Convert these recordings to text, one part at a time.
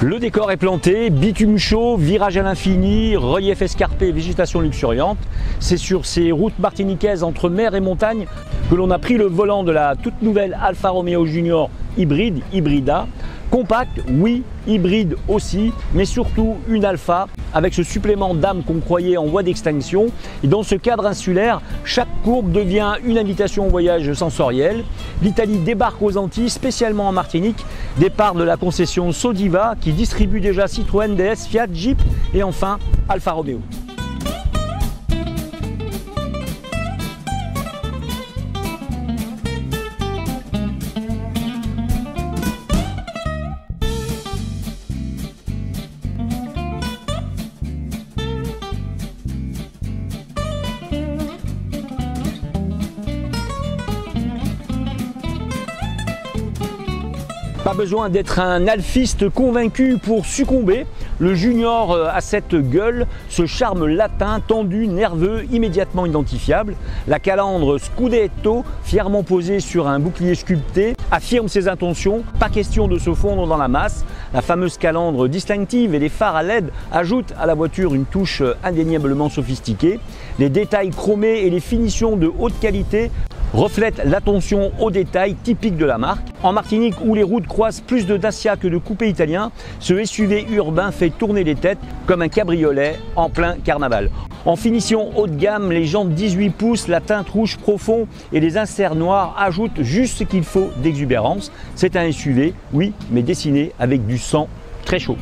Le décor est planté, bitume chaud, virage à l'infini, relief escarpé, végétation luxuriante. C'est sur ces routes martiniquaises entre mer et montagne que l'on a pris le volant de la toute nouvelle Alfa Romeo Junior hybride, Hybrida. Compacte, oui, hybride aussi, mais surtout une Alfa avec ce supplément d'âme qu'on croyait en voie d'extinction. Et dans ce cadre insulaire, chaque courbe devient une invitation au voyage sensoriel. L'Italie débarque aux Antilles, spécialement en Martinique. Départ de la concession Sodiva qui distribue déjà Citroën, DS, Fiat, Jeep et enfin Alfa Romeo. Pas besoin d'être un alphiste convaincu pour succomber. Le Junior a cette gueule, ce charme latin, tendu, nerveux, immédiatement identifiable. La calandre Scudetto, fièrement posée sur un bouclier sculpté, affirme ses intentions. Pas question de se fondre dans la masse. La fameuse calandre distinctive et les phares à LED ajoutent à la voiture une touche indéniablement sophistiquée. Les détails chromés et les finitions de haute qualité reflète l'attention aux détails typique de la marque. En Martinique, où les routes croisent plus de Dacia que de coupés italiens, ce SUV urbain fait tourner les têtes comme un cabriolet en plein carnaval. En finition haut de gamme, les jantes 18 pouces, la teinte rouge profond et les inserts noirs ajoutent juste ce qu'il faut d'exubérance. C'est un SUV, oui, mais dessiné avec du sang très chaud.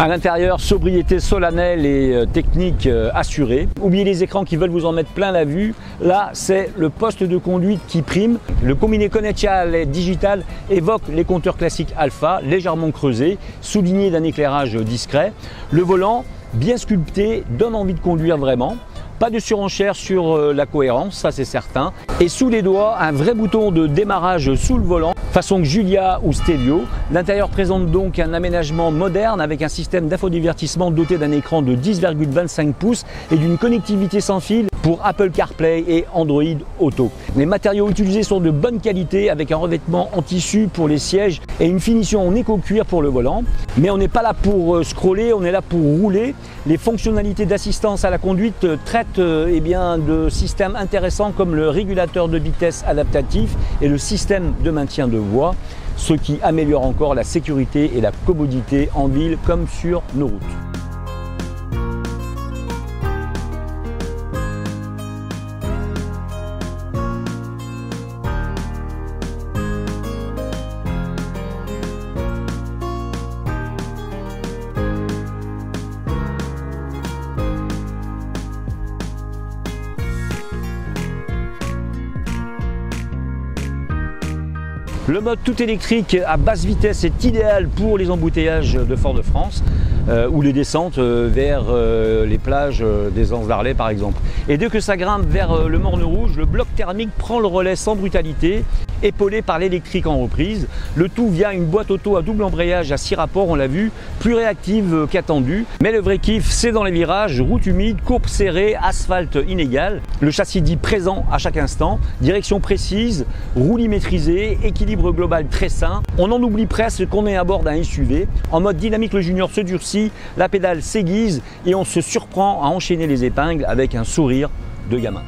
À l'intérieur, sobriété solennelle et technique assurée. Oubliez les écrans qui veulent vous en mettre plein la vue. Là, c'est le poste de conduite qui prime. Le combiné connectial digital évoque les compteurs classiques Alfa, légèrement creusés, soulignés d'un éclairage discret. Le volant, bien sculpté, donne envie de conduire vraiment. Pas de surenchère sur la cohérence, ça c'est certain. Et sous les doigts, un vrai bouton de démarrage sous le volant, façon Giulia ou Stelvio. L'intérieur présente donc un aménagement moderne avec un système d'infodivertissement doté d'un écran de 10,25 pouces et d'une connectivité sans fil pour Apple CarPlay et Android Auto. Les matériaux utilisés sont de bonne qualité avec un revêtement en tissu pour les sièges et une finition en éco-cuir pour le volant. Mais on n'est pas là pour scroller, on est là pour rouler. Les fonctionnalités d'assistance à la conduite traitent de systèmes intéressants comme le régulateur de vitesse adaptatif et le système de maintien de voie, ce qui améliore encore la sécurité et la commodité en ville comme sur nos routes. Le mode tout électrique à basse vitesse est idéal pour les embouteillages de Fort-de-France ou les descentes vers les plages des Anses-d'Arlet par exemple. Et dès que ça grimpe vers le Morne Rouge, le bloc thermique prend le relais sans brutalité, épaulé par l'électrique en reprise. Le tout via une boîte auto à double embrayage à 6 rapports, on l'a vu, plus réactive qu'attendue. Mais le vrai kiff, c'est dans les virages, route humide, courbe serrée, asphalte inégal. Le châssis dit présent à chaque instant, direction précise, roulis maîtrisé, équilibre global très sain. On en oublie presque qu'on est à bord d'un SUV. En mode dynamique, le Junior se durcit, la pédale s'aiguise et on se surprend à enchaîner les épingles avec un sourire de gamin.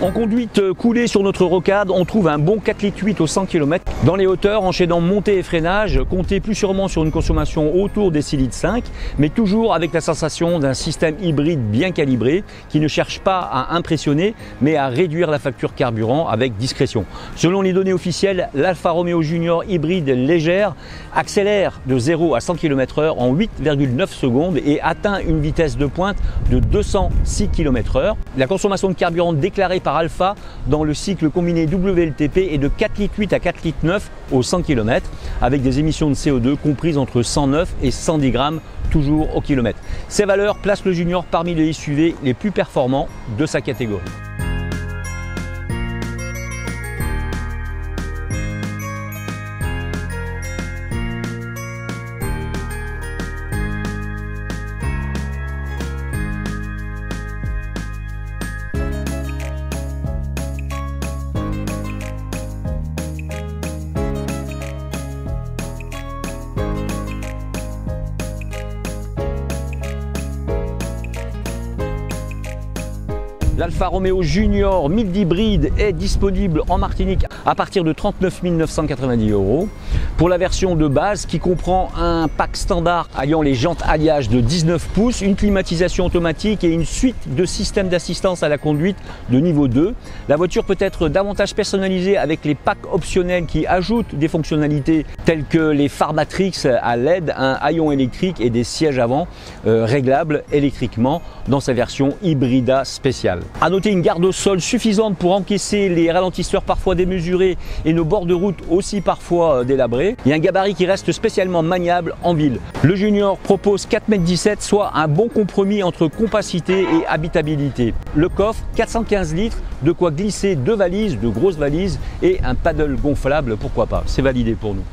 En conduite coulée sur notre rocade, on trouve un bon 4,8 litres au 100 km. Dans les hauteurs, enchaînant montée et freinage, comptez plus sûrement sur une consommation autour des 6,5 litres, mais toujours avec la sensation d'un système hybride bien calibré qui ne cherche pas à impressionner, mais à réduire la facture carburant avec discrétion. Selon les données officielles, l'Alfa Romeo Junior hybride légère accélère de 0 à 100 km/h en 8,9 secondes et atteint une vitesse de pointe de 206 km/h. La consommation de carburant déclarée par Alfa dans le cycle combiné WLTP est de 4,8 litres à 4,9 litres au 100 km avec des émissions de CO2 comprises entre 109 et 110 grammes toujours au kilomètre. Ces valeurs placent le Junior parmi les SUV les plus performants de sa catégorie. L'Alfa Romeo Junior mid hybride est disponible en Martinique à partir de 39 990 €. Pour la version de base qui comprend un pack standard alliant les jantes alliage de 19 pouces, une climatisation automatique et une suite de systèmes d'assistance à la conduite de niveau 2. La voiture peut être davantage personnalisée avec les packs optionnels qui ajoutent des fonctionnalités telles que les phares Matrix à LED, un haillon électrique et des sièges avant réglables électriquement dans sa version hybrida spéciale. A noter une garde au sol suffisante pour encaisser les ralentisseurs parfois démesurés et nos bords de route aussi parfois délabrés. Et un gabarit qui reste spécialement maniable en ville. Le Junior propose 4,17 m, soit un bon compromis entre compacité et habitabilité. Le coffre, 415 litres, de quoi glisser 2 valises, de grosses valises et un paddle gonflable, pourquoi pas, c'est validé pour nous.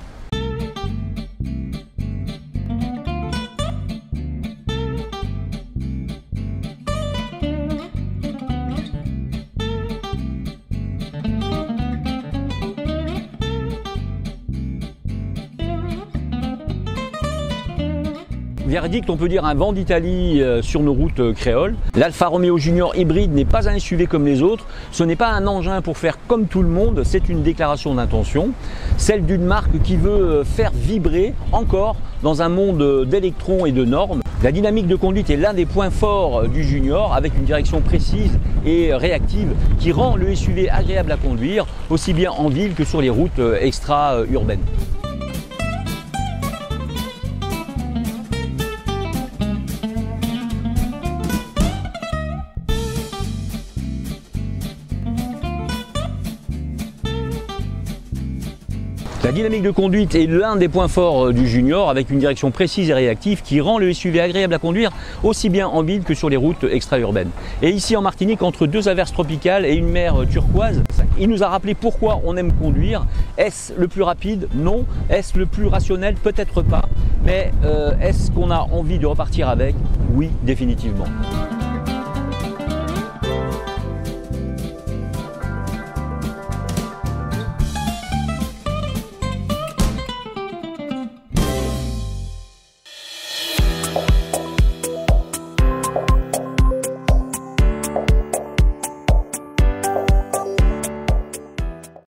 Verdict, on peut dire un vent d'Italie sur nos routes créoles. L'Alfa Romeo Junior hybride n'est pas un SUV comme les autres, ce n'est pas un engin pour faire comme tout le monde, c'est une déclaration d'intention, celle d'une marque qui veut faire vibrer encore dans un monde d'électrons et de normes. La dynamique de conduite est l'un des points forts du Junior avec une direction précise et réactive qui rend le SUV agréable à conduire aussi bien en ville que sur les routes extra-urbaines. La dynamique de conduite est l'un des points forts du Junior avec une direction précise et réactive qui rend le SUV agréable à conduire aussi bien en ville que sur les routes extra-urbaines. Et ici en Martinique, entre deux averses tropicales et une mer turquoise, il nous a rappelé pourquoi on aime conduire. Est-ce le plus rapide? Non. Est-ce le plus rationnel? Peut-être pas. Mais est-ce qu'on a envie de repartir avec? Oui, définitivement.